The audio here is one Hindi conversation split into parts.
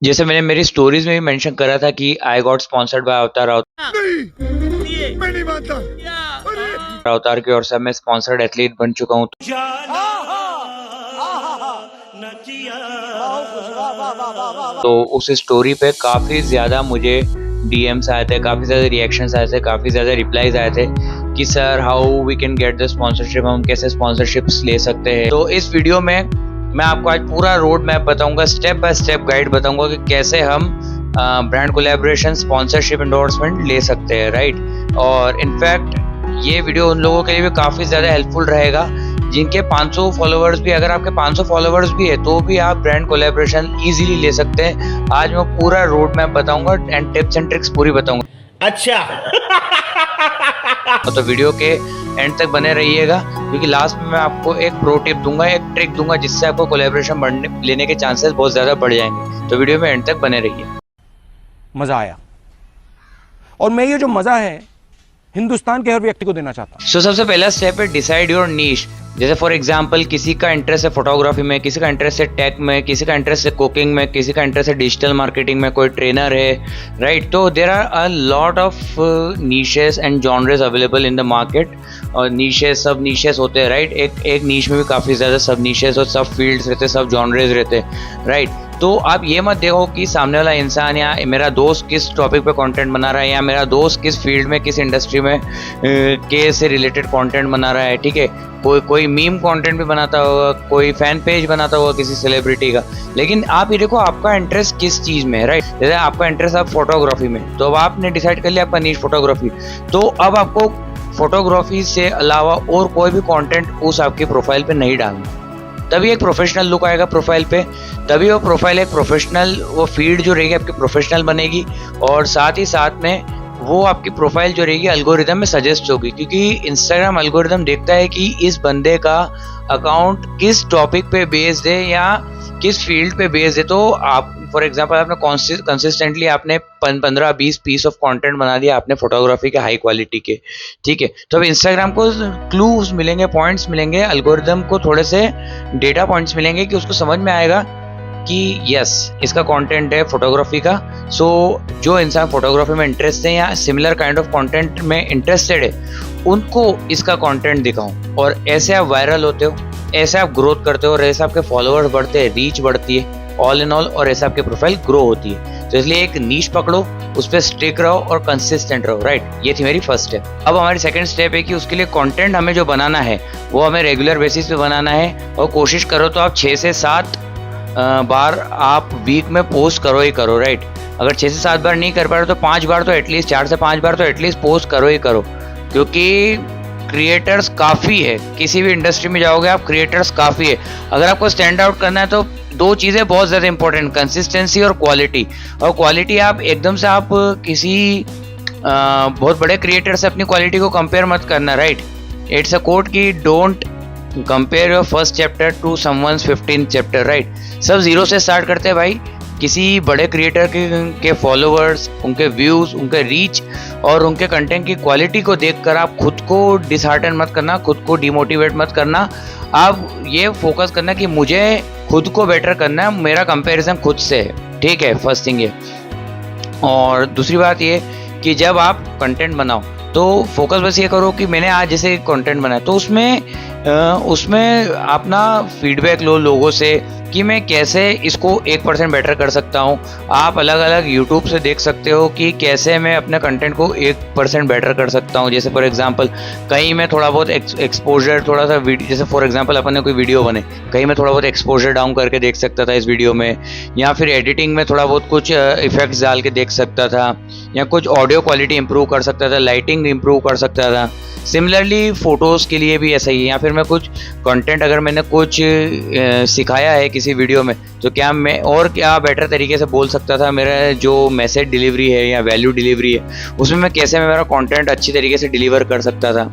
जैसे मैंने मेरी स्टोरीज में भी मेंशन करा था कि आई गॉट स्पॉन्सर्ड बाय अवतार की ओर से मैं स्पॉन्सर्ड एथलीट बन चुका हूँ। तो उस स्टोरी पे काफ़ी ज़्यादा मुझे डीएम्स आए थे, काफ़ी ज़्यादा रिएक्शंस आए थे, काफ़ी ज़्यादा रिप्लाईज आए थे कि sir how we can get the sponsorship, हम कैसे स्पॉन्सरशिप्स ले सकते हैं। तो इस वीडियो में मैं आपको आज पूरा रोड मैप बताऊंगा, स्टेप बाय स्टेप गाइड बताऊंगा कि कैसे हम ब्रांड कोलैबोरेशन, स्पॉन्सरशिप, एंडोर्समेंट ले सकते हैं, राइट। और इनफैक्ट ये वीडियो उन लोगों के लिए भी काफ़ी ज़्यादा हेल्पफुल रहेगा जिनके 500 फॉलोवर्स भी, अगर आपके 500 फॉलोवर्स भी है तो भी आप ब्रांड कोलैबोरेशन इजीली ले सकते हैं। आज मैं पूरा रोड मैप बताऊंगा एंड टिप्स एंड ट्रिक्स पूरी बताऊंगा। अच्छा तो वीडियो के एंड तक बने रहिएगा क्योंकि लास्ट में मैं आपको एक प्रो टिप दूंगा, एक ट्रिक दूंगा जिससे आपको कोलैबोरेशन लेने के चांसेस बहुत ज़्यादा बढ़ जाएंगे। तो वीडियो में एंड तक बने रहिए। मजा आया और मैं ये जो मजा है हिंदुस्तान के हर व्यक्ति को देना चाहता हूं। सो सबसे पहला स्टेप है डिसाइड योर नीश। जैसे फॉर एग्जांपल किसी का इंटरेस्ट है फोटोग्राफी में, किसी का इंटरेस्ट है टेक में, किसी का इंटरेस्ट है कुकिंग में, किसी का इंटरेस्ट है डिजिटल मार्केटिंग में, कोई ट्रेनर है, राइट। तो there are a lot of niches and genres available in the market. और नीशेस, सब नीशेस होते हैं, राइट। एक नीश में भी काफ़ी ज़्यादा सब नीशेस और सब फील्ड्स रहते हैं, सब जॉनर्स रहते हैं, राइट। तो आप ये मत देखो कि सामने वाला इंसान या मेरा दोस्त किस टॉपिक पे कंटेंट बना रहा है या मेरा दोस्त किस फील्ड में, किस इंडस्ट्री में के से रिलेटेड कंटेंट बना रहा है, ठीक है। कोई मीम कंटेंट भी बनाता होगा, कोई फैन पेज बनाता होगा किसी सेलिब्रिटी का, लेकिन आप ये देखो आपका इंटरेस्ट किस चीज़ में है, राइट। जैसे आपका इंटरेस्ट आप फोटोग्राफी में, तो अब आपने डिसाइड कर लिया आपका नीश फोटोग्राफी, तो अब आपको फोटोग्राफी से अलावा और कोई भी कंटेंट उस आपकी प्रोफाइल पे नहीं डालना। तभी एक प्रोफेशनल लुक आएगा प्रोफाइल पे, तभी वो प्रोफाइल एक प्रोफेशनल, वो फीड जो रहेगी आपकी प्रोफेशनल बनेगी। और साथ ही साथ में वो आपकी प्रोफाइल जो रहेगी एल्गोरिदम में सजेस्ट होगी, क्योंकि इंस्टाग्राम एल्गोरिदम देखता है कि इस बंदे का अकाउंट किस टॉपिक पे बेस्ड है या किस फील्ड पे बेस्ड है। तो आप फॉर एग्जांपल आपने कंसिस्टेंटली आपने 15-20 पीस ऑफ कंटेंट बना दिया आपने फोटोग्राफी के हाई क्वालिटी के, ठीक है। तो अब इंस्टाग्राम को क्लूज मिलेंगे, पॉइंट्स मिलेंगे, एल्गोरिदम को थोड़े से डेटा पॉइंट्स मिलेंगे कि उसको समझ में आएगा कि यस इसका कंटेंट है फोटोग्राफी का। सो जो इंसान फोटोग्राफी में इंटरेस्ट है या सिमिलर काइंड ऑफ कंटेंट में इंटरेस्टेड है उनको इसका कंटेंट दिखाऊं। और ऐसे आप वायरल होते हो, ऐसे आप ग्रोथ करते हो और ऐसे आपके फॉलोअर्स बढ़ते हैं, रीच बढ़ती है ऑल इन ऑल, और ऐसे आपकी प्रोफाइल ग्रो होती है। तो इसलिए एक नीश पकड़ो, उस पर स्टिक रहो और कंसिस्टेंट रहो, राइट। ये थी मेरी फर्स्ट स्टेप। अब हमारी सेकंड स्टेप है कि उसके लिए कंटेंट हमें जो बनाना है वो हमें रेगुलर बेसिस पे बनाना है। और कोशिश करो तो आप 6 से 7 बार आप वीक में पोस्ट करो ही करो, राइट। अगर 6 से 7 बार नहीं कर पा रहे तो 5 बार तो एटलीस्ट, 4 से 5 बार तो एटलीस्ट पोस्ट करो ही करो, क्योंकि क्रिएटर्स काफ़ी है। किसी भी इंडस्ट्री में जाओगे आप, क्रिएटर्स काफ़ी है। अगर आपको स्टैंड आउट करना है तो 2 चीज़ें बहुत ज़्यादा इंपॉर्टेंट, कंसिस्टेंसी और क्वालिटी। और क्वालिटी आप एकदम से आप किसी बहुत बड़े क्रिएटर से अपनी क्वालिटी को कंपेयर मत करना, राइट। इट्स अ कोट कि don't compare your first chapter two someone's 15th chapter, right. सब जीरो से स्टार्ट करते हैं भाई। किसी बड़े क्रिएटर के फॉलोअर्स, उनके व्यूज़, उनके रीच और उनके कंटेंट की क्वालिटी को देखकर आप खुद को डिसहार्टन मत करना, खुद को डिमोटिवेट मत करना। आप ये फोकस करना कि मुझे खुद को बेटर करना है, मेरा कंपैरिजन खुद से है, ठीक है। फर्स्ट थिंग ये। और दूसरी बात ये कि जब आप कंटेंट बनाओ तो फोकस बस ये करो कि मैंने आज जैसे कंटेंट बनाया तो उसमें अपना फीडबैक लो लोगों से कि मैं कैसे इसको 1% बेटर कर सकता हूँ। आप अलग अलग यूट्यूब से देख सकते हो कि कैसे मैं अपने कंटेंट को 1% बेटर कर सकता हूँ। जैसे फॉर एग्जांपल कहीं मैं थोड़ा बहुत एक्सपोजर, थोड़ा सा वीडियो, जैसे फॉर एग्जांपल अपन ने कोई वीडियो बने, कहीं मैं थोड़ा बहुत एक्सपोजर डाउन करके देख सकता था इस वीडियो में, या फिर एडिटिंग में थोड़ा बहुत कुछ इफेक्ट्स डाल के देख सकता था, या कुछ ऑडियो क्वालिटी इंप्रूव कर सकता था, लाइटिंग इंप्रूव कर सकता था। सिमिलरली फ़ोटोज़ के लिए भी ऐसा ही है। या फिर मैं कुछ कंटेंट, अगर मैंने कुछ सिखाया है किसी वीडियो में, तो क्या मैं और क्या बेटर तरीके से बोल सकता था, मेरा जो मैसेज डिलीवरी है या वैल्यू डिलीवरी है उसमें मैं कैसे मेरा कंटेंट अच्छी तरीके से डिलीवर कर सकता था।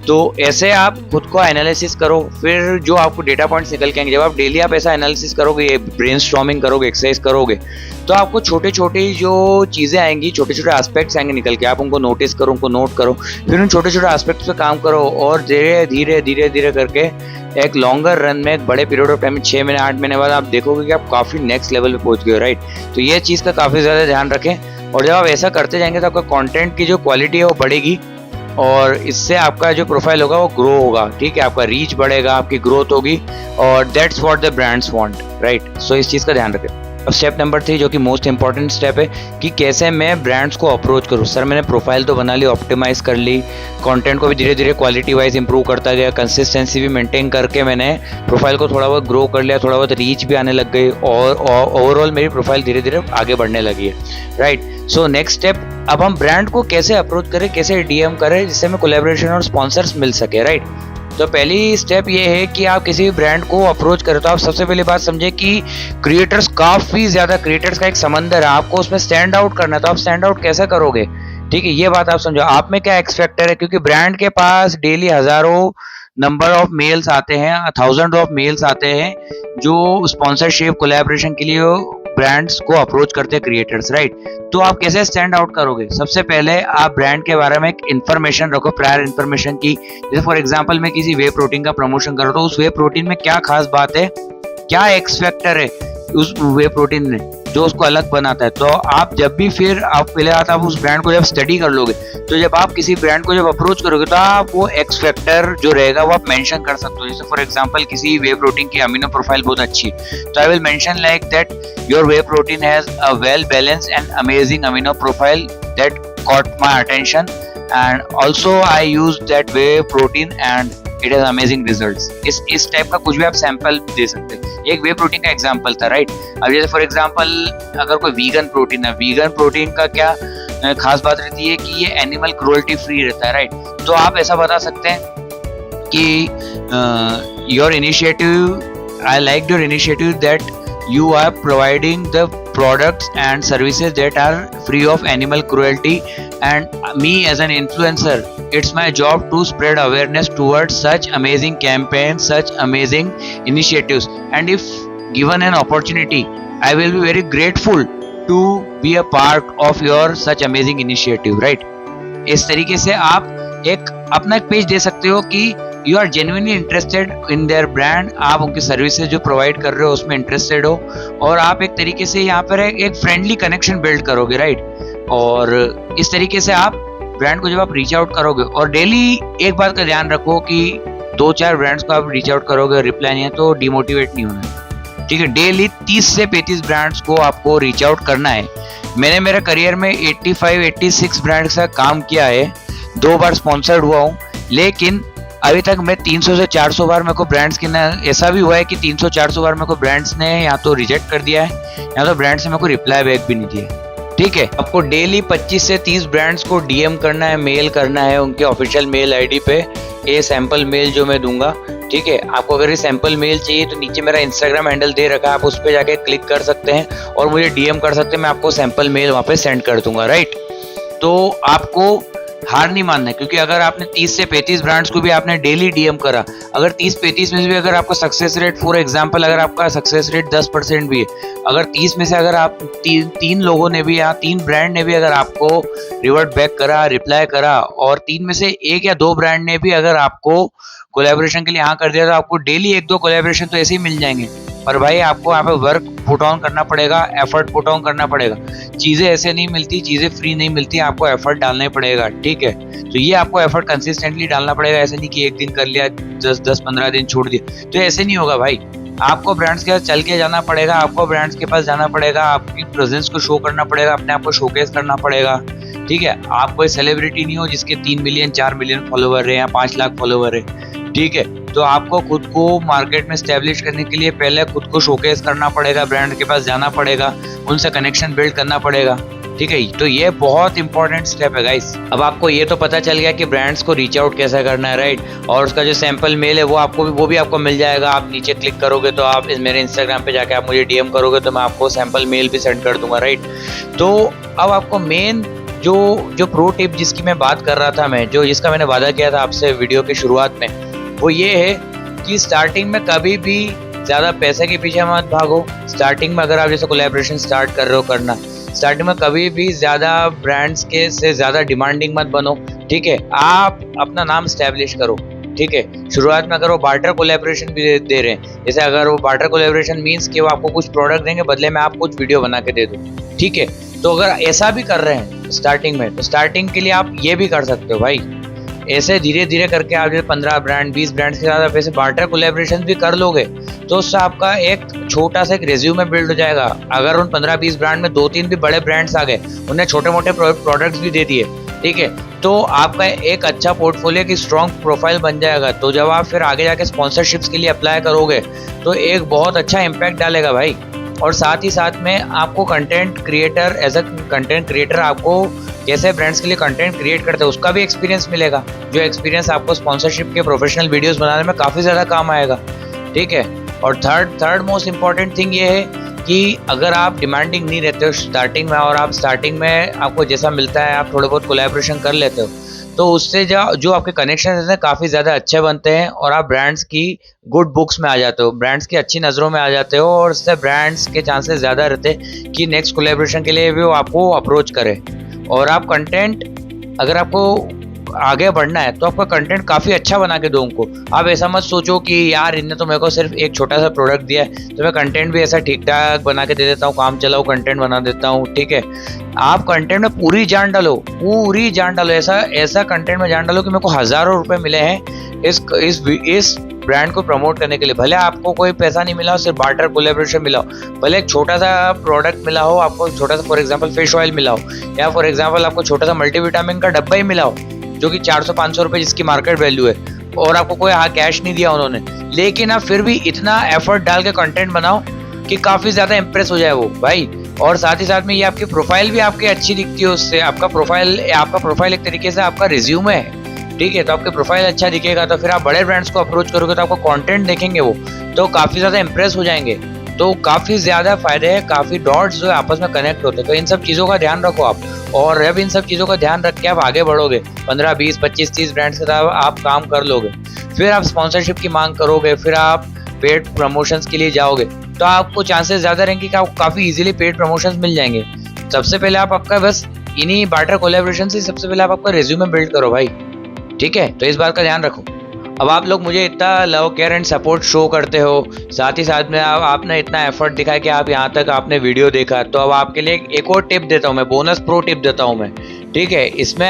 तो ऐसे आप खुद को एनालिसिस करो, फिर जो आपको डेटा पॉइंट्स निकल के आएंगे, जब आप डेली आप ऐसा एनालिसिस करोगे, ब्रेनस्टॉर्मिंग करोगे, एक्सरसाइज करोगे, तो आपको छोटे छोटे जो चीज़ें आएंगी, छोटे छोटे एस्पेक्ट्स आएंगे निकल के, आप उनको नोटिस करो, उनको नोट करो, फिर उन छोटे छोटे एस्पेक्ट्स पे काम करो और धीरे धीरे धीरे धीरे करके एक लॉन्गर रन में, एक बड़े पीरियड ऑफ टाइम में 6 महीने 8 महीने बाद आप देखोगे कि आप काफ़ी नेक्स्ट लेवल पे पहुंच गए हो, राइट। तो ये चीज़ का काफ़ी ज़्यादा ध्यान रखें, और जब आप ऐसा करते जाएंगे तो आपका कंटेंट की जो क्वालिटी है वो बढ़ेगी, और इससे आपका जो प्रोफाइल होगा वो ग्रो होगा, ठीक है, आपका रीच बढ़ेगा, आपकी ग्रोथ होगी, और that's what the brands want, right. So इस चीज़ का ध्यान रखें। अब स्टेप नंबर 3 जो कि मोस्ट इंपॉर्टेंट स्टेप है कि कैसे मैं ब्रांड्स को अप्रोच करूँ। सर मैंने प्रोफाइल तो बना ली, ऑप्टिमाइज़ कर ली, कंटेंट को भी धीरे धीरे क्वालिटी वाइज इंप्रूव करता गया, कंसिस्टेंसी भी मेंटेन करके मैंने प्रोफाइल को थोड़ा बहुत ग्रो कर लिया, थोड़ा बहुत रीच भी आने लग गई, और ओवरऑल मेरी प्रोफाइल धीरे धीरे आगे बढ़ने लगी है, राइट। सो नेक्स्ट स्टेप, अब हम ब्रांड को कैसे अप्रोच करें, कैसे डीएम करें जिससे हमें कोलैबोरेशन और स्पॉन्सर्स मिल सके, राइट। तो पहली स्टेप ये है कि आप किसी भी ब्रांड को अप्रोच करें तो आप सबसे पहली बात समझे कि क्रिएटर्स, काफ़ी ज़्यादा क्रिएटर्स का एक समंदर है, आपको उसमें स्टैंड आउट करना है। तो आप स्टैंड आउट कैसे करोगे, ठीक है, ये बात आप समझो। आप में क्या एक्स फैक्टर है, क्योंकि ब्रांड के पास डेली हज़ारों नंबर ऑफ मेल्स आते हैं, थाउजेंड ऑफ मेल्स आते हैं जो स्पॉन्सरशिप कोलैबोरेशन के लिए ब्रांड्स को अप्रोच करते हैं क्रिएटर्स, राइट। तो आप कैसे स्टैंड आउट करोगे, सबसे पहले आप ब्रांड के बारे में एक इन्फॉर्मेशन रखो, प्रायर इन्फॉर्मेशन की। जैसे फॉर एग्जांपल मैं किसी वे प्रोटीन का प्रमोशन कर रहा हूं, तो उस वे प्रोटीन में क्या खास बात है, क्या एक्स फैक्टर है उस वे प्रोटीन में जो उसको अलग बनाता है। तो आप जब भी फिर आप पहले आप उस ब्रांड को जब स्टडी कर लोगे, तो जब आप किसी ब्रांड को जब अप्रोच करोगे तो आप वो एक्स फैक्टर जो रहेगा वो आप मेंशन कर सकते हो। जैसे फॉर एग्जांपल किसी वे प्रोटीन की अमीनो प्रोफाइल बहुत अच्छी है, तो I will mention like that your way protein has a well balanced and amazing amino profile that caught my attention, and also I used that whey protein and it has amazing results। इस टाइप का कुछ भी आप सैंपल दे सकते हैं। एक वे प्रोटीन का एग्जांपल था, राइट। अब जैसे फॉर एग्जांपल अगर कोई वीगन प्रोटीन है, वीगन प्रोटीन का क्या खास बात रहती है कि ये एनिमल क्रूअल्टी फ्री रहता है, राइट। तो आप ऐसा बता सकते हैं कि your initiative, I like your initiative that you are providing the products and services that are free of animal cruelty, and me as an influencer, it's my job to spread awareness towards such amazing campaigns, such amazing initiatives, and if given an opportunity I will be very grateful to be a part of your such amazing initiative, right। इस तरीके से आप एक अपना एक पेज दे सकते हो कि you are genuinely interested in their brand, आप उनकी सर्विसेज जो प्रोवाइड कर रहे हो उसमें इंटरेस्टेड हो, और आप एक तरीके से यहाँ पर एक फ्रेंडली कनेक्शन बिल्ड करोगे, राइट। और इस तरीके से आप ब्रांड को जब आप रीच आउट करोगे, और डेली एक बात का ध्यान रखो कि 2-4 ब्रांड्स को आप रीच आउट करोगे, रिप्लाई नहीं है तो डिमोटिवेट नहीं होना है, ठीक है। डेली 30 से 35 ब्रांड्स को आपको रीच आउट करना है। मैंने मेरे करियर में 85-86 ब्रांड से काम किया है, 2 बार स्पॉन्सर्ड हुआ हूँ, लेकिन अभी तक मैं 300 से 400 बार मेरे को ब्रांड्स की, ऐसा भी हुआ है कि 300-400 बार मेरे को ब्रांड्स ने या तो रिजेक्ट कर दिया है या तो ब्रांड्स ने मेरे को रिप्लाई बैक भी नहीं दिया, ठीक है। आपको डेली 25 से 30 ब्रांड्स को डीएम करना है, मेल करना है उनके ऑफिशियल मेल आईडी पे, ये सैंपल मेल जो मैं दूंगा, ठीक है। आपको अगर ये सैंपल मेल चाहिए तो नीचे मेरा इंस्टाग्राम हैंडल दे रखा है, आप उस पर जाके क्लिक कर सकते हैं और मुझे डीएम कर सकते हैं, मैं आपको सैंपल मेल वहाँ पे सेंड कर दूंगा, राइट। तो आपको हार नहीं मानना है, क्योंकि अगर आपने 30 से 35 ब्रांड्स को भी आपने डेली डीएम करा, अगर 30-35 में से भी अगर आपका सक्सेस रेट, फॉर एग्जांपल अगर आपका सक्सेस रेट 10% भी है, अगर 30 में से अगर आप 3 लोगों ने भी या 3 ब्रांड ने भी अगर आपको रिवर्ट बैक करा, रिप्लाई करा, और 3 में से 1 या 2 ब्रांड ने भी अगर आपको कोलैबोरेशन के लिए हाँ कर दिया, तो आपको डेली 1-2 कोलैबोरेशन तो ऐसे ही मिल जाएंगे। पर भाई आपको यहाँ पे वर्क पुट ऑन करना पड़ेगा, एफर्ट पुट ऑन करना पड़ेगा। चीज़ें ऐसे नहीं मिलती, चीज़ें फ्री नहीं मिलती, आपको एफर्ट डालना ही पड़ेगा, ठीक है। तो ये आपको एफर्ट कंसिस्टेंटली डालना पड़ेगा, ऐसे नहीं कि एक दिन कर लिया, 10-15 दिन छोड़ दिया, तो ऐसे नहीं होगा भाई। आपको ब्रांड्स के साथ चल के जाना पड़ेगा, आपको ब्रांड्स के पास जाना पड़ेगा, आपकी प्रेजेंस को शो करना पड़ेगा, अपने आप को शोकेस करना पड़ेगा, ठीक है। आप कोई सेलिब्रिटी नहीं हो जिसके 3 मिलियन 4 मिलियन फॉलोवर है या 5 लाख फॉलोवर है, ठीक है। तो आपको खुद को मार्केट में स्टैब्लिश करने के लिए पहले खुद को शोकेस करना पड़ेगा, ब्रांड के पास जाना पड़ेगा, उनसे कनेक्शन बिल्ड करना पड़ेगा, ठीक है। तो ये बहुत इंपॉर्टेंट स्टेप है गाइस। अब आपको ये तो पता चल गया कि ब्रांड्स को रीच आउट कैसे करना है, राइट। और उसका जो सैंपल मेल है वो भी आपको मिल जाएगा। आप नीचे क्लिक करोगे तो आप मेरे इंस्टाग्राम पे जाके आप मुझे डीएम करोगे तो मैं आपको सैंपल मेल भी सेंड कर दूंगा, राइट। तो अब आपको मेन जो प्रो टिप जिसकी मैं बात कर रहा था, मैं जिसका मैंने वादा किया था आपसे वीडियो की शुरुआत में, वो ये है कि स्टार्टिंग में कभी भी ज़्यादा पैसे के पीछे मत भागो। स्टार्टिंग में अगर आप जैसे कोलैबोरेशन स्टार्ट कर रहे हो करना, स्टार्टिंग में कभी भी ज़्यादा ब्रांड्स के से ज़्यादा डिमांडिंग मत बनो, ठीक है। आप अपना नाम स्टैब्लिश करो, ठीक है। शुरुआत में अगर वो बार्टर कोलैबोरेशन भी दे रहे हैं, जैसे अगर वो बार्टर कोलैबोरेशन मीन्स कि वो आपको कुछ प्रोडक्ट देंगे, बदले में आप कुछ वीडियो बना के दे दो, ठीक है। तो अगर ऐसा भी कर रहे हैं स्टार्टिंग में, तो स्टार्टिंग के लिए आप ये भी कर सकते हो भाई। ऐसे धीरे धीरे करके आप जैसे 15 ब्रांड 20 ब्रांड के साथ आप ऐसे बार्टर कोलैबोरेशन भी कर लोगे, तो उससे आपका एक छोटा सा एक रिज्यूमे बिल्ड हो जाएगा। अगर उन 15-20 ब्रांड में 2-3 भी बड़े ब्रांड्स आ गए, उन्हें छोटे मोटे प्रोडक्ट्स भी दे दिए, ठीक है, तो आपका एक अच्छा पोर्टफोलियो की स्ट्रॉन्ग प्रोफाइल बन जाएगा। तो जब आप फिर आगे जाके स्पॉन्सरशिप्स के लिए अप्लाई करोगे, तो एक बहुत अच्छा इम्पैक्ट डालेगा भाई। और साथ ही साथ में आपको content creator, as a content creator आपको कैसे ब्रांड्स के लिए कंटेंट क्रिएट करते हैं उसका भी एक्सपीरियंस मिलेगा, जो एक्सपीरियंस आपको स्पॉन्सरशिप के प्रोफेशनल वीडियोस बनाने में काफ़ी ज़्यादा काम आएगा, ठीक है। और थर्ड मोस्ट इम्पॉर्टेंट थिंग ये है कि अगर आप डिमांडिंग नहीं रहते हो स्टार्टिंग में, और आप स्टार्टिंग में आपको जैसा मिलता है आप थोड़े बहुत कोलैबोरेशन कर लेते हो, तो उससे जो आपके कनेक्शन हैं काफ़ी ज़्यादा अच्छे बनते हैं, और आप ब्रांड्स की गुड बुक्स में आ जाते हो, ब्रांड्स की अच्छी नज़रों में आ जाते हो, और उससे ब्रांड्स के चांसेस ज़्यादा रहते हैं कि नेक्स्ट कोलैबोरेशन के लिए भी वो आपको अप्रोच करे। और आप कंटेंट, अगर आपको आगे बढ़ना है तो आपका कंटेंट काफ़ी अच्छा बना के दो उनको। आप ऐसा मत सोचो कि यार इनने तो मेरे को सिर्फ एक छोटा सा प्रोडक्ट दिया है तो मैं कंटेंट भी ऐसा ठीक ठाक बना के दे देता हूँ, काम चलाओ कंटेंट बना देता हूँ, ठीक है। आप कंटेंट में पूरी जान डालो, पूरी जान डालो, ऐसा कंटेंट में जान डालो कि मेरे को हज़ारों रुपए मिले हैं इस ब्रांड को प्रमोट करने के लिए। भले आपको कोई पैसा नहीं मिला हो, सिर्फ बार्टर कोलैबोरेशन मिला हो, भले एक छोटा सा प्रोडक्ट मिला हो, आपको छोटा सा फॉर एग्जांपल फिश ऑयल मिला हो, या फॉर एग्जांपल आपको छोटा सा मल्टीविटामिन का डब्बा ही मिला हो जो कि 400-500 रुपए जिसकी मार्केट वैल्यू है, और आपको कोई कैश नहीं दिया उन्होंने, लेकिन आप फिर भी इतना एफर्ट डाल के कंटेंट बनाओ कि काफ़ी ज़्यादा इंप्रेस हो जाए वो भाई। और साथ ही साथ में ये आपकी प्रोफाइल भी आपकी अच्छी दिखती है उससे। आपका प्रोफाइल एक तरीके से आपका रिज्यूमे है, ठीक है। तो आपके प्रोफाइल अच्छा दिखेगा तो फिर आप बड़े ब्रांड्स को अप्रोच करोगे तो आपको कंटेंट देखेंगे वो, तो काफ़ी ज़्यादा इंप्रेस हो जाएंगे। तो काफ़ी ज़्यादा फायदे हैं, काफ़ी डॉट्स जो है आपस में कनेक्ट होते हैं। तो इन सब चीज़ों का ध्यान रखो आप, और जब इन सब चीज़ों का ध्यान रख के आप आगे बढ़ोगे, 15, 20, 25, 30 ब्रांड्स के साथ आप काम कर लोगे, फिर आप स्पॉन्सरशिप की मांग करोगे, फिर आप पेड प्रमोशंस के लिए जाओगे, तो आपको चांसेस ज़्यादा रहेंगे कि आपको काफ़ी इजीली पेड प्रमोशंस मिल जाएंगे। सबसे पहले आप आपका बस इन्हीं बार्टर कोलैबोरेशन से सबसे पहले आप आपका रिज्यूमे बिल्ड करो भाई, ठीक है। तो इस बात का ध्यान रखो। अब आप लोग मुझे इतना love care and support show करते हो, साथ ही साथ में आपने इतना एफर्ट दिखाया कि आप यहाँ तक आपने वीडियो देखा, तो अब आपके लिए एक और टिप देता हूँ मैं, बोनस प्रो टिप देता हूँ मैं, ठीक है। इसमें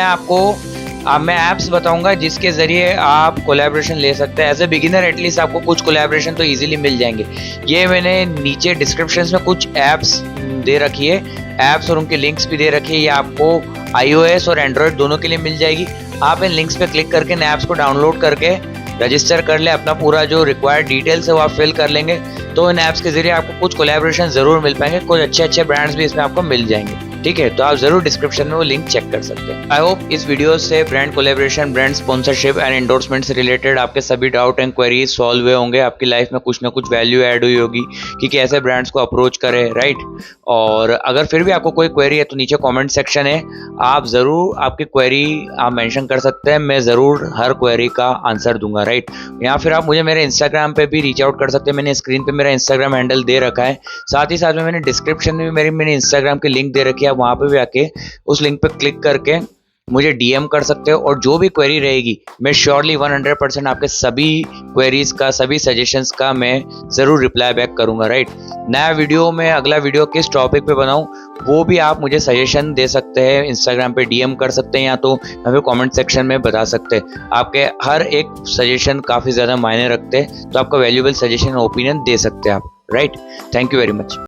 मैं ऐप्स बताऊंगा जिसके ज़रिए आप कोलैबोरेशन ले सकते हैं। एज ए बिगिनर एटलीस्ट आपको कुछ कोलैबोरेशन तो इजीली मिल जाएंगे। ये मैंने नीचे डिस्क्रिप्शन में कुछ ऐप्स दे रखी है, ऐप्स और उनके लिंक्स भी दे रखी है। ये आपको iOS और एंड्रॉयड दोनों के लिए मिल जाएगी। आप इन लिंक्स पे क्लिक करके इन ऐप्स को डाउनलोड करके रजिस्टर कर ले, अपना पूरा जो रिक्वायर्ड डिटेल्स है वो आप फिल कर लेंगे, तो इन ऐप्स के जरिए आपको कुछ कोलैबोरेशन ज़रूर मिल पाएंगे, कुछ अच्छे ब्रांड्स भी इसमें आपको मिल जाएंगे, ठीक है। तो आप जरूर डिस्क्रिप्शन में वो लिंक चेक कर सकते हैं। आई होप इस वीडियो से brand collaboration, brand sponsorship and endorsement से रिलेटेड आपके सभी डाउट एंड क्वेरीज सॉल्व हुए होंगे। आपकी लाइफ में कुछ ना कुछ वैल्यू ऐड हुई होगी कि कैसे ब्रांड्स को अप्रोच करें, राइट। और अगर फिर भी आपको कोई क्वेरी है तो नीचे कॉमेंट सेक्शन है, आप ज़रूर आपकी क्वेरी आप मेंशन कर सकते हैं, मैं ज़रूर हर क्वेरी का आंसर दूंगा, राइट। या फिर आप मुझे मेरे इंस्टाग्राम पे भी रीच आउट कर सकते हैं, मैंने स्क्रीन पे मेरा इंस्टाग्राम हैंडल दे रखा है, साथ ही साथ में मैंने डिस्क्रिप्शन में मेरी इंस्टाग्राम की लिंक दे रखी है, आप वहाँ पे भी आके उस लिंक पे क्लिक करके मुझे डीएम कर सकते हो। और जो भी क्वेरी रहेगी मैं श्योरली 100% आपके सभी क्वेरीज का, सभी सजेशंस का मैं ज़रूर रिप्लाई बैक करूंगा, राइट। नया वीडियो में अगला वीडियो किस टॉपिक पे बनाऊं वो भी आप मुझे सजेशन दे सकते हैं, इंस्टाग्राम पे डीएम कर सकते हैं या तो हमें कमेंट सेक्शन में बता सकते हैं। आपके हर एक सजेशन काफ़ी ज़्यादा मायने रखते हैं, तो आपका वैल्यूएबल सजेशन ओपिनियन दे सकते हैं आप, right. Thank you very much.